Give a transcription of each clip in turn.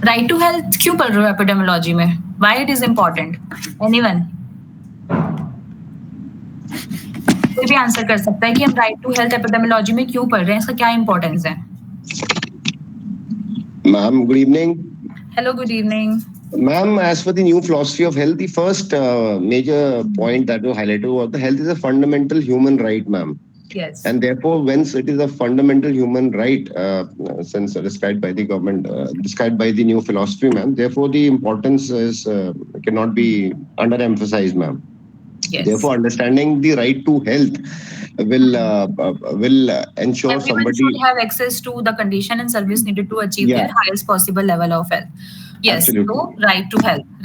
Right to health क्यों पढ़ रहे हो एपिडेमियोलॉजी में? Why it is important? Anyone? कोई भी आंसर कर सकता है कि हम राइट टू हेल्थ एपिडेमियोलॉजी में क्यों पढ़ रहे हैं, इसका क्या इंपॉर्टेंस है? Ma'am, good evening. Hello, good evening. Ma'am, as for the new philosophy of health, the first major point that was highlighted was the health is a fundamental human right, ma'am. Yes. And therefore, once it is a fundamental human right, since described by the government, described by the new philosophy, ma'am, therefore the importance is cannot be underemphasized, ma'am. Yes. Therefore, understanding the right to health will ensure Everyone somebody should have access to the condition and service needed to achieve their highest possible level of health. Yes. Absolutely. So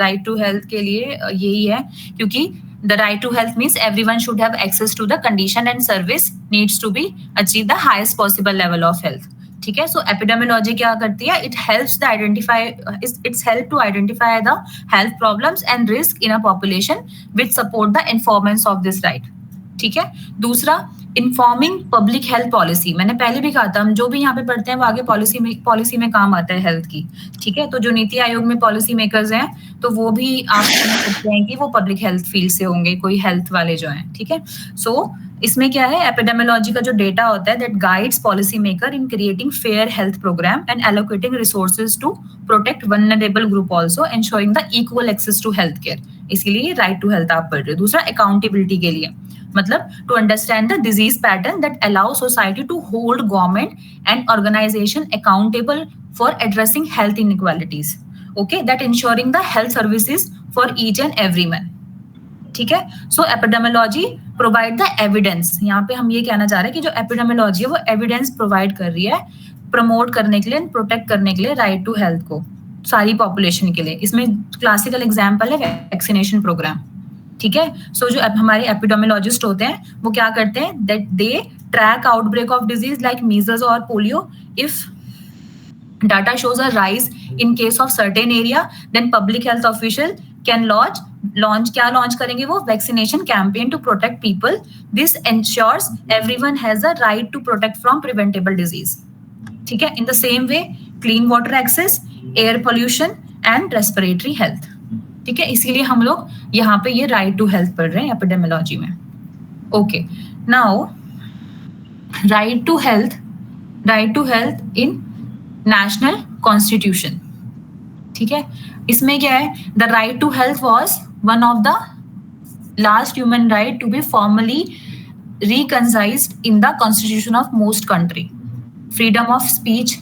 right to health के लिए यही है, क्योंकि the right to health means everyone should have access to the condition and service needs to be achieve the highest possible level of health. ठीक है. So epidemiology क्या करती है? It helps to identify the health problems and risk in a population which support the informants of this right. ठीक है. दूसरा, informing public health policy. मैंने पहले भी कहा था, हम जो भी यहाँ पे पढ़ते हैं वो आगे पॉलिसी में काम आता है हेल्थ की. ठीक है. तो जो नीति आयोग में पॉलिसी मेकर्स हैं, तो वो भी आप समझ सकते हैं कि वो पब्लिक हेल्थ फील्ड से होंगे, कोई हेल्थ वाले जो हैं. ठीक है. सो इसमें क्या है, एपिडेमियोलॉजी का जो डेटा होता है that guides policy maker in creating fair health programme and allocating resources to protect vulnerable group also, ensuring the equal access to health care. इसीलिए राइट टू हेल्थ आप पढ़ रहे हो. दूसरा, अकाउंटेबिलिटी के लिए, मतलब to understand the disease pattern that allow society to hold government and organisation accountable for addressing health inequalities. Okay, that insuring the health services for each and every man. ठीक है. सो एपिडेमियोलॉजी प्रोवाइड द एविडेंस. यहाँ पे हम ये कहना चाह रहे हैं कि जो एपिडेमियोलॉजी है वो एविडेंस प्रोवाइड कर रही है प्रमोट करने के लिए, प्रोटेक्ट करने के लिए राइट टू हेल्थ को सारी पॉपुलेशन के लिए. इसमें क्लासिकल एग्जाम्पल है वैक्सीनेशन प्रोग्राम. ठीक है. सो जो हमारे एपिडेमियोलॉजिस्ट होते हैं वो क्या करते हैं, that they track outbreak of disease like measles और पोलियो. इफ data shows a rise in case of certain area, then public health official can launch करेंगे वो vaccination campaign to protect people. This ensures everyone has a right to protect from preventable disease. ठीक है. In the same way, clean water access, air pollution and respiratory health. ठीक है. इसीलिए हम लोग यहाँ पे ये right to health पढ़ रहे हैं एपिडेमियोलॉजी में. Okay. Now, right to health in national constitution. ठीक है. इसमें क्या है, the right to health was one of the last human right to be formally recognized in the constitution of most country. Freedom of speech,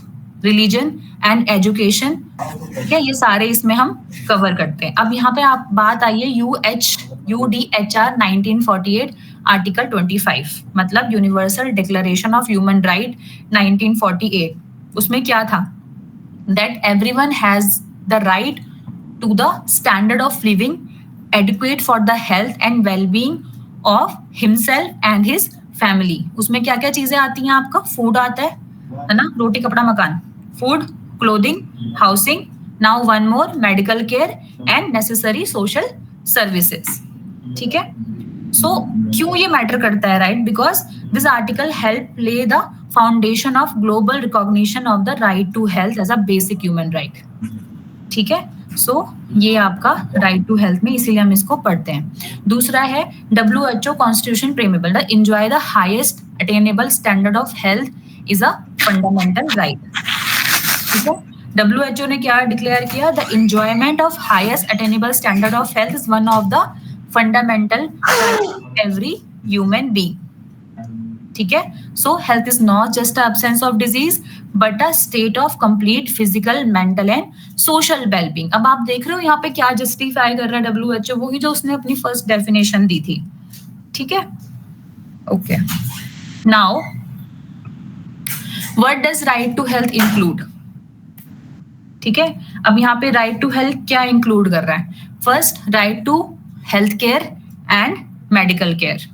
religion and education. ठीक है. ये सारे इसमें हम कवर करते हैं. अब यहाँ पे आप बात आई है UDHR 1948 आर्टिकल 25, मतलब universal declaration of human right 1948. उसमें क्या था, that everyone has the right to the standard of living adequate for the health and wellbeing of himself and his family. उसमें क्या क्या चीजें आती हैं आपका, फूड आता है ना, रोटी कपड़ा मकान, food, clothing, housing, now one more, medical care and necessary social services. ठीक है. सो क्यों ये मैटर करता है, right? Because this article help lay the foundation of global recognition of the right to health as a basic human right. ठीक है. सो ये आपका राइट टू हेल्थ में, इसीलिए हम इसको पढ़ते हैं. दूसरा है WHO constitution preamble, the enjoy the highest attainable standard of health is a fundamental right. ठीक है. WHO ने क्या डिक्लेयर किया, the enjoyment of highest attainable standard of health is one of the fundamental every human being. ठीक है. So health is not just absence of disease but a state of complete physical, mental and social wellbeing. अब आप देख रहे हो यहाँ पे क्या जस्टिफाई कर रहा है WHO, वही जो उसने अपनी फर्स्ट डेफिनेशन दी थी. ठीक है. Okay. Now what does right to health include? ठीक है. अब यहाँ पे राइट टू हेल्थ क्या इंक्लूड कर रहा है? First, right to health care and medical care.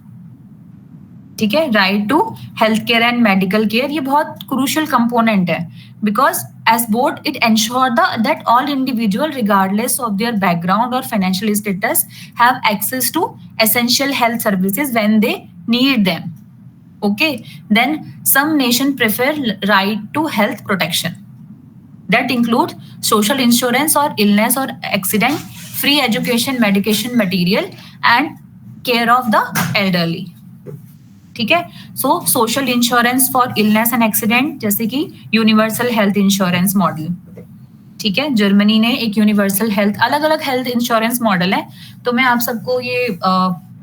ठीक है. Right to health care and medical care ये बहुत क्रूशियल कंपोनेंट है, because as board it ensure that all individual regardless of their background और financial status have access to essential health services when they need them. Okay. Then some nation prefer right to health protection. that include social insurance or illness or accident, free education, medication material, and care of the elderly. ठीक है. So social insurance for illness and accident, जैसे कि universal health insurance model. ठीक है, Germany ने एक universal health, अलग अलग हेल्थ इंश्योरेंस मॉडल है. तो मैं आप सबको ये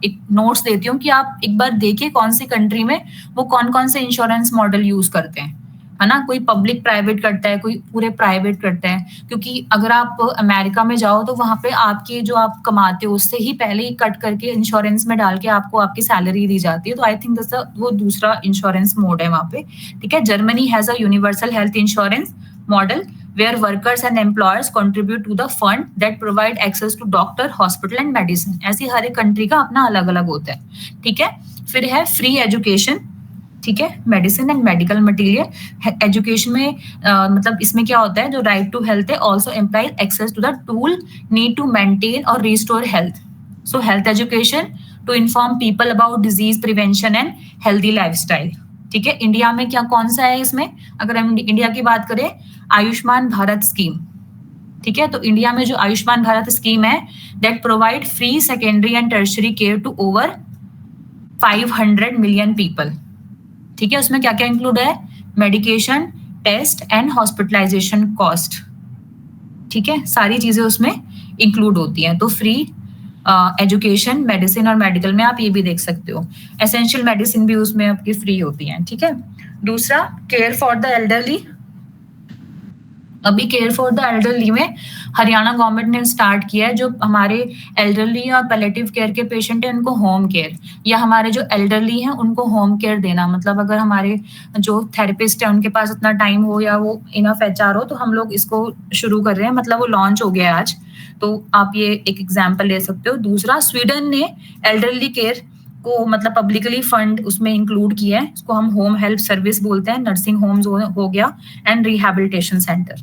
एक नोट्स देती हूँ कि आप एक बार देखिए कौन सी कंट्री में वो कौन कौन से इंश्योरेंस मॉडल यूज करते हैं, है ना. कोई पब्लिक प्राइवेट करता है, कोई पूरे प्राइवेट करता है. क्योंकि अगर आप अमेरिका में जाओ तो वहां पे आपके जो आप कमाते हो उससे ही पहले ही कट करके इंश्योरेंस में डाल के आपको आपकी सैलरी दी जाती है. तो आई थिंक वो दूसरा इंश्योरेंस मोड है वहां पे. ठीक है, Germany has a universal health insurance model where workers and employers contribute to the fund that provide access to doctor, hospital and medicine. ऐसी हर एक कंट्री का अपना अलग अलग होता है. ठीक है, फिर है फ्री एजुकेशन. ठीक है, medicine and medical material. Education में मतलब इसमें क्या होता है, जो राइट टू हेल्थ है also employs access to the tool need to maintain और restore health. So health education to inform people about disease prevention and healthy lifestyle. ठीक है, इंडिया में क्या कौन सा है इसमें, अगर हम इंडिया की बात करें, आयुष्मान भारत स्कीम. ठीक है, तो इंडिया में जो आयुष्मान भारत स्कीम है that provide free secondary and tertiary care to over 500 million people. ठीक है, उसमें क्या क्या इंक्लूड है, medication, test and hospitalisation cost. ठीक है, सारी चीजें उसमें इंक्लूड होती हैं. तो फ्री एजुकेशन, मेडिसिन और मेडिकल में आप ये भी देख सकते हो. एसेंशियल मेडिसिन भी उसमें आपकी फ्री होती हैं. ठीक है, दूसरा केयर फॉर द एल्डरली. अभी केयर फॉर द एल्डरली में हरियाणा गवर्नमेंट ने स्टार्ट किया है. जो हमारे एल्डरली और पैलेटिव केयर के पेशेंट हैं उनको होम केयर, या हमारे जो एल्डरली हैं उनको होम केयर देना. मतलब अगर हमारे जो थेरेपिस्ट है उनके पास इतना टाइम हो या वो इनफ एचआर हो, तो हम लोग इसको शुरू कर रहे हैं. मतलब वो लॉन्च हो गया है आज, तो आप ये एक एग्जाम्पल ले सकते हो. दूसरा, स्वीडन ने एल्डरली केयर को मतलब पब्लिकली फंड उसमें इंक्लूड किया है. इसको हम होम हेल्प सर्विस बोलते हैं. नर्सिंग होम्स हो गया एंड रिहैबिलिटेशन सेंटर.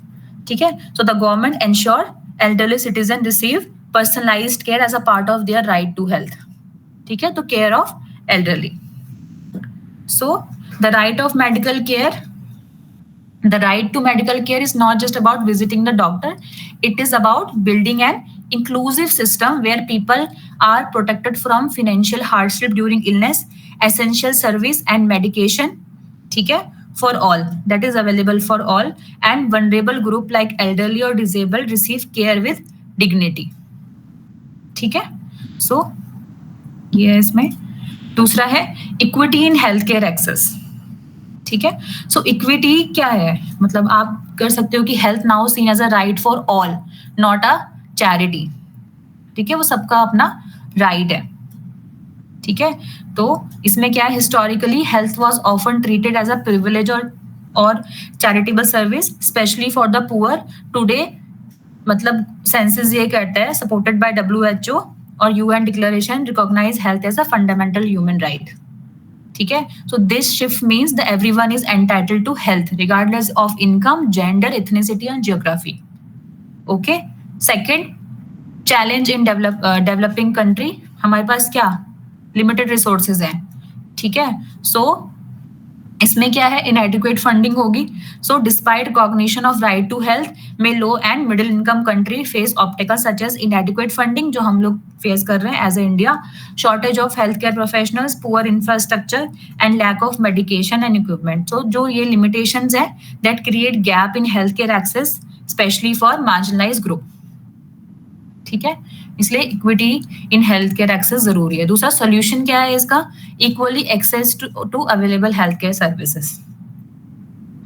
ठीक है, so the government ensure elderly citizen receive personalised care as a part of their right to health. ठीक है, तो care of elderly. So the right of medical care, the right to medical care is not just about visiting the doctor, it is about building an inclusive system where people are protected from financial hardship during illness, essential service and medication. ठीक है, for all, that is available for all, and vulnerable group like elderly or disabled receive care with dignity. ठीक है, so ये है इसमें. दूसरा है equity in healthcare access. ठीक है, सो इक्विटी क्या है, मतलब आप कर सकते हो कि health now seen as a right for all, not a charity. ठीक है, वो सबका अपना राइट है. ठीक है, तो इसमें क्या है, historically health was often treated as a privilege और charitable service specially for the poor. Today मतलब सेंसस ये कहता है, सपोर्टेड बाय WHO और UN declaration, recognise health as a fundamental human right. ठीक है, so this shift means the everyone is entitled to health regardless of income, gender, ethnicity and geography. Okay, second, challenge in developing country. हमारे पास क्या limited resources हैं. ठीक है, सो इसमें क्या है, इनएडिक्वेट फंडिंग होगी. So despite cognition of right to health में low and middle income country face obstacles such as inadequate funding, जो हम लोग फेस कर रहे हैं as a India, shortage of health care professionals, poor infrastructure and lack of medication and equipment. So जो ये limitations है that create gap in health care access specially for marginalised group. ठीक है, इसलिए equity in health care access जरूरी है. दूसरा solution क्या है इसका, equally access to available health care services.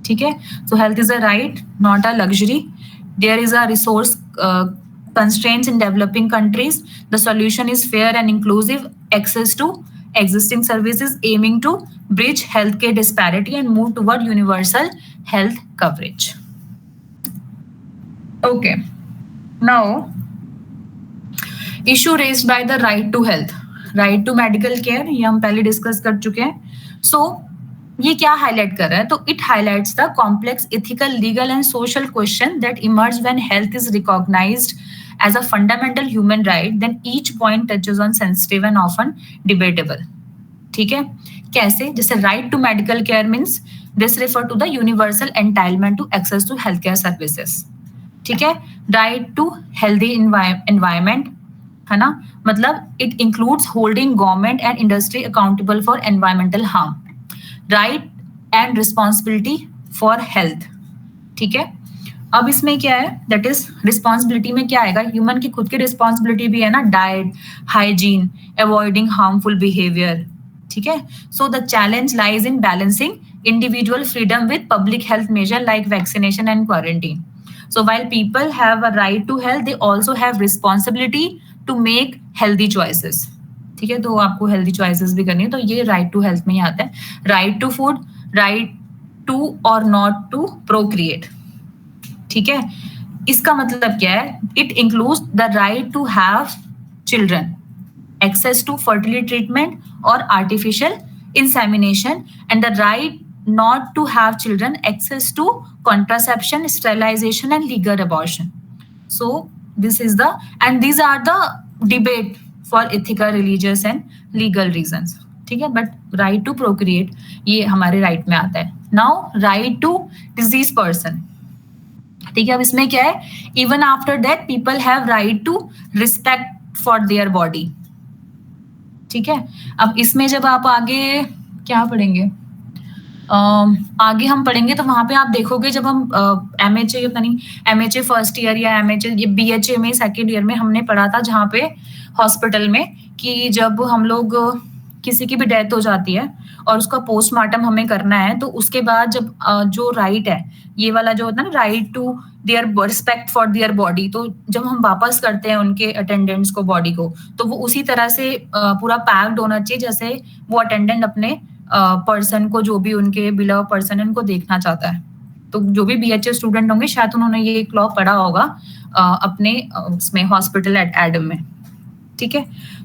ठीक है, so health is a right not a luxury. There is a resource constraints in developing countries. The solution is fair and inclusive access to existing services aiming to bridge healthcare disparity and move toward universal health coverage. Okay, now issue raised by the right to health, right to medical care, ये हम पहले discuss कर चुके हैं. So ये क्या highlight कर रहा है, तो it highlights the complex ethical, legal and social question that emerge when health is recognized as a fundamental human right, then each point touches on sensitive and often debatable. ठीक है, कैसे? जैसे right to medical care means this refer to the universal entitlement to access to health care services. ठीक है, right to healthy environment, है ना, मतलब it includes holding government and industry accountable for environmental harm, right and responsibility for health. ठीक है, अब इसमें क्या है, दैट इज रिस्पॉन्सिबिलिटी में क्या आएगा, ह्यूमन की खुद की रिस्पॉन्सिबिलिटी भी है ना, diet, hygiene, avoiding harmful behaviour. ठीक है, so the challenge lies in balancing individual freedom with public health measure like vaccination and quarantine. So while people have a right to health, they also have responsibility to make healthy choices. ठीक है, तो आपको healthy choices भी करनी है, तो ये right to health में ही आता है। Right to food, right to or not to procreate. ठीक है, इसका मतलब क्या है? It includes the right to have children, access to fertility treatment or artificial insemination, and the right not to have children, access to contraception, sterilization, and legal abortion. So this is the, and these are the debate for ethical, religious and legal reasons. ठीक है, but right to Procreate ये हमारे right में आता है। Now right to disease person. ठीक है, अब इसमें क्या है, even after that people have right to respect for their body. ठीक है, अब इसमें जब आप आगे क्या पढ़ेंगे, आगे हम पढ़ेंगे तो वहां पे आप देखोगे, जब हम MHA पता नहीं MHA फर्स्ट ईयर या MHA ये BHA में सेकेंड ईयर में हमने पढ़ा था, जहाँ पे हॉस्पिटल में कि जब हम लोग किसी की भी डेथ हो जाती है और उसका पोस्टमार्टम हमें करना है, तो उसके बाद जब जो राइट है, ये वाला जो होता है ना, right to their respect for their body, तो जब हम वापस करते हैं उनके अटेंडेंट्स को बॉडी को, तो वो उसी तरह से पूरा पैक्ड होना चाहिए जैसे वो अटेंडेंट अपने पर्सन को, जो भी उनके बिलव पर्सन है, उनको देखना चाहता है। तो जो भी BHA स्टूडेंट होंगे शायद उन्होंने ये एक लॉ पढ़ा होगा अपने उसमें हॉस्पिटल एडम में। ठीक है,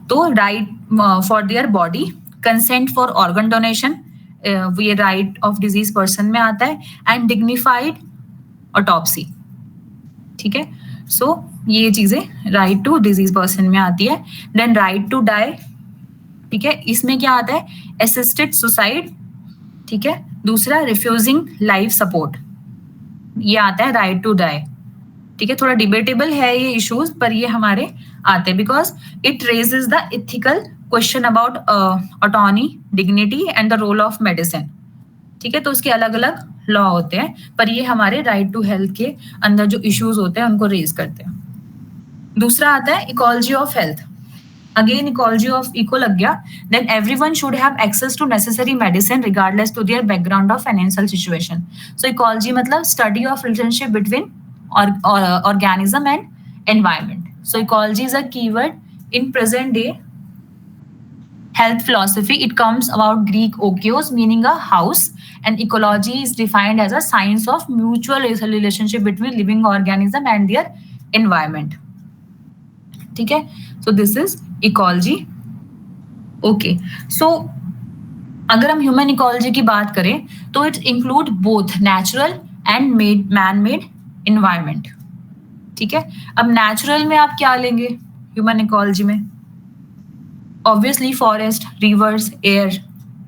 तो right for their body, consent for organ donation, ये राइट ऑफ डिजीज पर्सन में आता है, एंड डिग्निफाइड ऑटोप्सी। ठीक है, सो ये चीजें राइट टू डिजीज पर्सन में आती है। Then right to die. ठीक है, इसमें क्या आता है, असिस्टेड सुसाइड। ठीक है, दूसरा रिफ्यूजिंग लाइफ सपोर्ट, ये आता है राइट टू डाई। ठीक है, थोड़ा डिबेटेबल है ये इश्यूज, पर ये हमारे आते हैं because it raises the ethical question about autonomy, dignity and the role of medicine. ठीक है, तो उसके अलग अलग लॉ होते हैं, पर ये हमारे राइट टू हेल्थ के अंदर जो इश्यूज होते हैं उनको रेज करते हैं। दूसरा आता है ecology of health. Again ecology of echo लग गया, then everyone should have access to necessary medicine regardless to their background of financial situation. So ecology मतलब study of relationship between organism and environment. So ecology is a keyword in present day health philosophy. It comes about Greek oikos, meaning a house, and ecology is defined as a science of mutual relationship between living organism and their environment. ठीक है, so this is ecology. Okay, so अगर हम human ecology की बात करें तो it include both natural and man made environment. ठीक है, अब नेचुरल में आप क्या लेंगे ह्यूमन इकोलॉजी में? Obviously forest, reverse, air.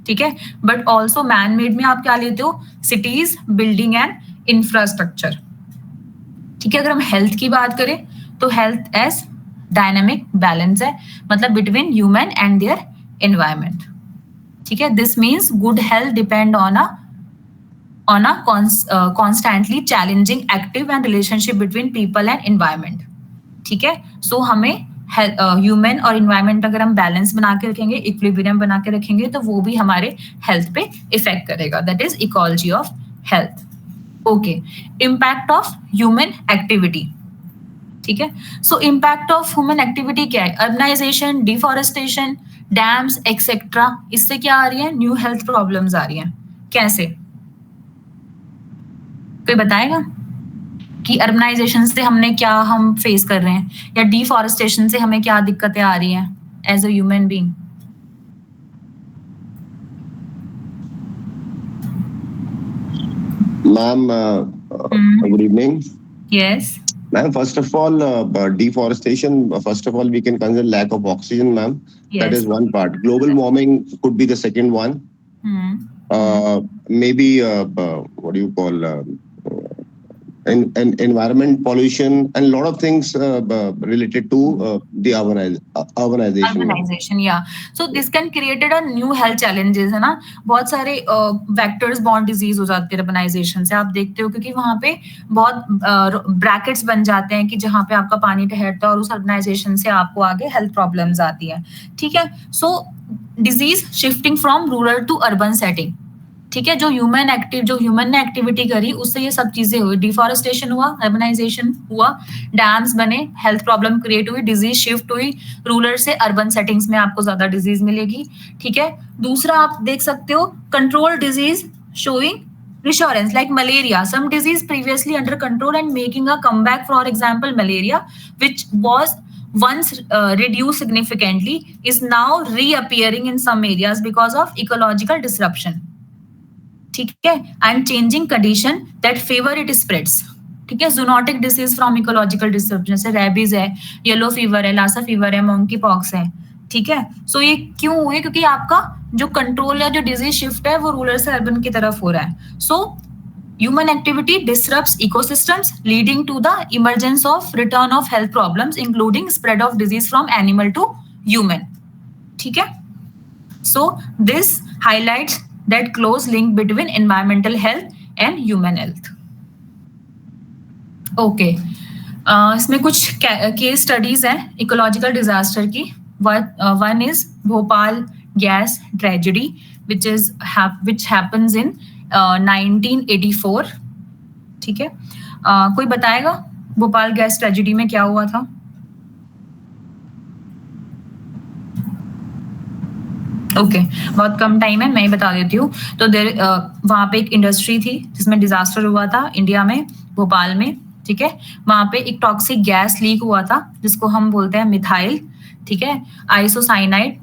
ठीक है, बट ऑल्सो मैन मेड में आप क्या लेते हो? Cities, building and infrastructure. ठीक है, अगर हम हेल्थ की बात करें तो हेल्थ एज डायनामिक बैलेंस है, मतलब between human and their environment. ठीक है, this means good health depend on a constantly challenging active and relationship between people and environment. ठीक है, सो हमें ह्यूमन और इन्वायरमेंट अगर हम बैलेंस बना के रखेंगे, इक्विलिब्रियम बना के रखेंगे, तो वो भी हमारे हेल्थ पे इफेक्ट करेगा। That is ecology of health. Okay, impact of human activity. ठीक है, so impact of human activity क्या है? Urbanisation, deforestation, dams et cetera. इससे क्या आ रही है? न्यू हेल्थ प्रॉब्लम्स आ रही हैं। कैसे? कोई बताएगा कि अर्बनाइजेशन से हमने क्या हम फेस कर रहे हैं, या डिफॉरेस्टेशन से हमें क्या दिक्कतें आ रही हैं as a human being? Ma'am, good evening. Yes, Ma'am, first of all, deforestation, first of all, we can consider lack of oxygen, ma'am. That Yes. is one part. Global warming could be the second one. Maybe, what do you call, environment pollution, and a lot of things related to the urbanization, ma'am. Urbanization, yeah. So this can created a new health challenges, है ना. बहुत सारे vectors borne disease हो जाते हैं urbanization से, आप देखते हो, क्योंकि वहाँ पे बहुत ब्रैकेट्स बन जाते हैं कि जहाँ पे आपका पानी ठहरता है और उस urbanization से आपको आगे हेल्थ प्रॉब्लम्स आती है. ठीक है. So disease shifting from rural to urban setting. ठीक है. जो ह्यूमन ने एक्टिविटी करी उससे ये सब चीजें हुई. डिफॉरेस्टेशन हुआ, अर्बनाइजेशन हुआ, डैम्स बने, हेल्थ प्रॉब्लम क्रिएट हुई, डिजीज शिफ्ट हुई, रूरल से अर्बन सेटिंग्स में आपको ज्यादा डिजीज मिलेगी. ठीक है. दूसरा आप देख सकते हो control disease showing reassurance like malaria, some disease previously under control and making a comeback. For example, malaria, which was once reduced significantly, is now reappearing in some areas because of ecological disruption. ठीक है. And changing condition that favour it spreads. ठीक है. Zoonotic disease from ecological disturbance, जैसे rabies है, yellow fever है, Lasa fever है, monkey pox है. ठीक है. सो ये क्यों हुए? क्योंकि आपका जो कंट्रोल है, जो डिजीज शिफ्ट है, वो रूरल से अर्बन की तरफ हो रहा है. सो human activity disrupts ecosystems, leading to the emergence of return of health problems, including spread of disease from animal to human. ठीक है. So this highlights that close link between environmental health and human health. Okay. इसमें कुछ case studies हैं ecological disaster की. One is Bhopal gas tragedy, which happens in 1984. ठीक है. कोई बताएगा भोपाल गैस ट्रेजेडी में क्या हुआ था? ओके. बहुत कम टाइम है, मैं ही बता देती हूँ. तो वहां पे एक इंडस्ट्री थी जिसमें डिजास्टर हुआ था इंडिया में, भोपाल में. ठीक है. वहां पे एक टॉक्सिक गैस लीक हुआ था जिसको हम बोलते हैं मिथाइल. ठीक है. आइसोसाइनाइड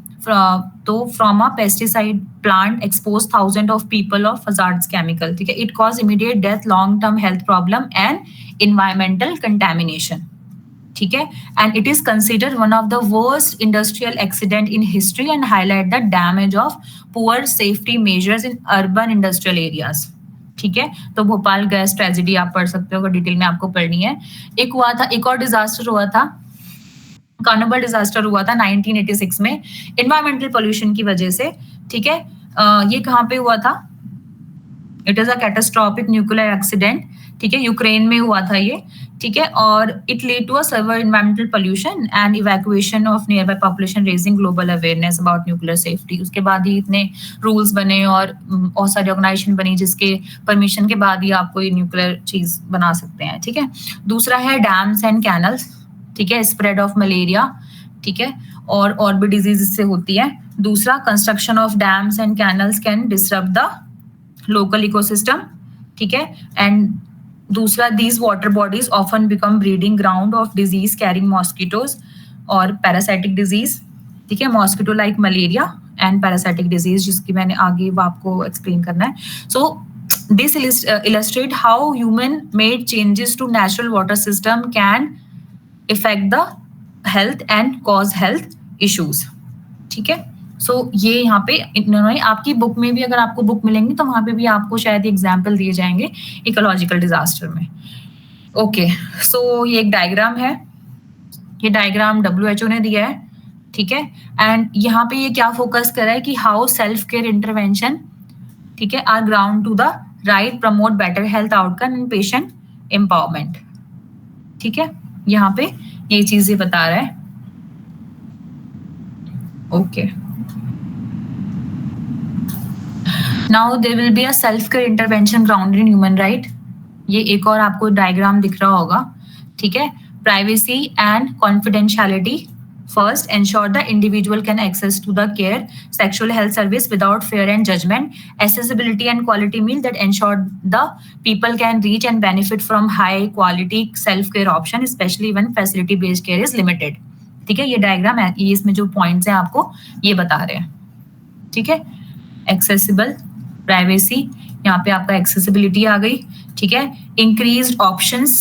तो from a pesticide plant expose thousand of people of hazards chemical. ठीक है. It cause immediate death, long term health problem and environmental contamination. ठीक है. And it is considered one of the worst industrial accident in history and highlight the damage of poor safety measures in urban industrial areas. ठीक है. तो Bhopal gas tragedy आप पढ़ सकते हो अगर डिटेल में आपको पढ़नी है. एक हुआ था, एक और डिजास्टर हुआ था, कार्निवल डिजास्टर हुआ था 1986 में एनवायरमेंटल पोल्यूशन की वजह से. ठीक है. ये कहाँ पे हुआ था? It is a catastrophic nuclear accident. ठीक है. यूक्रेन में हुआ था ये. ठीक है. और it lead to a severe environmental pollution and evacuation of nearby population, raising global awareness about nuclear safety. उसके बाद ही इतने रूल्स बने और बहुत सारी ऑर्गेनाइजेशन बनी जिसके परमिशन के बाद ही आपको ये न्यूक्लियर चीज बना सकते हैं. ठीक है. दूसरा है डैम्स एंड कैनल्स. ठीक है. Spread of malaria. ठीक है. और भी डिजीज इससे होती है. दूसरा, construction of dams and canals can disrupt the local ecosystem. ठीक है. एंड दूसरा, these water bodies often become breeding ground of disease carrying mosquitoes और parasitic disease. ठीक है. Mosquito like malaria and parasitic disease, जिसकी मैंने आगे वो आपको एक्सप्लेन करना है. सो this illustrate how human made changes to natural water system can affect the health and cause health issues. ठीक है. सो ये यहाँ पे इन्होंने आपकी बुक में भी, अगर आपको बुक मिलेंगी तो वहां पे भी आपको शायद एग्जाम्पल दिए जाएंगे इकोलॉजिकल डिजास्टर में. ओके. सो ये एक डायग्राम है. ये डायग्राम WHO ने दिया है. ठीक है. एंड यहाँ पे ये क्या फोकस कर रहा है कि हाउ सेल्फ केयर इंटरवेंशन, ठीक है, are ground to the right promote better health outcome and patient empowerment. ठीक है. यहाँ पे ये चीजें बता रहा है. Okay. Now there will be a self-care intervention grounded in human right. ये एक और आपको डायग्राम दिख रहा होगा. ठीक है. Privacy and confidentiality. First, ensure the individual can access to the care, sexual health service without fear and judgment. Accessibility and quality meal that ensure the people can reach and benefit from high quality self-care option, especially when facility-based care is limited. ठीक है. ये diagram है, ये इसमें जो points हैं आपको ये बता रहे हैं. ठीक है. एक्सेसिबल, प्राइवेसी, यहाँ पे आपका एक्सेसिबिलिटी आ गई. ठीक है. Increased options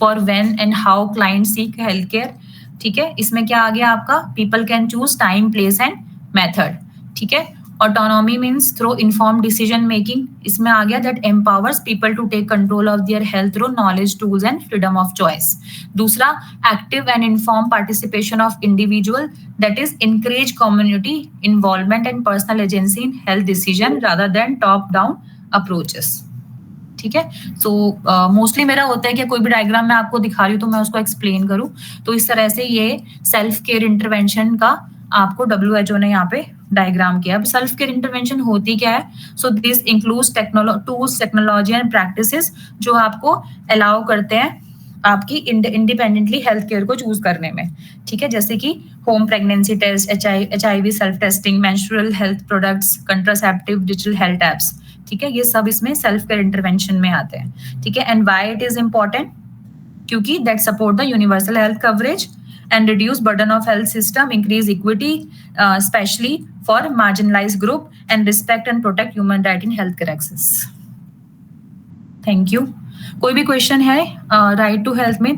for when and how client seek health care. ठीक है, इसमें क्या आ गया आपका, people can choose time, place and method. ठीक है, autonomy means through inform decision making, इसमें आ गया that empowers people to take control of their health through knowledge, tools and freedom of choice. दूसरा, active and inform participation of individual, that is encourage community involvement and personal agency in health decision rather than top down approaches. ठीक है, so mostly मेरा होता है कि कोई भी diagram मैं आपको दिखा रही हूँ तो मैं उसको एक्सप्लेन करूँ, तो इस तरह से ये सेल्फ केयर इंटरवेंशन का आपको WHO ने यहाँ पे डायग्राम किया। अब सेल्फ केयर इंटरवेंशन होती क्या है, so this includes tools, technology and practices जो आपको अलाउ करते हैं आपकी इंडिपेंडेंटली हेल्थ केयर को चूज करने में। ठीक है, जैसे कि home pregnancy test, HIV self testing, menstrual health products, contraceptive, digital health apps. ठीक है, ये सब इसमें सेल्फ केयर इंटरवेंशन में आते हैं। ठीक है, and why it is important, क्योंकि that support the universal health coverage and reduce burden of health system, increase equity, especially for marginalized group, and respect and protect human right in healthcare access. Thank you. कोई भी question है right to health में?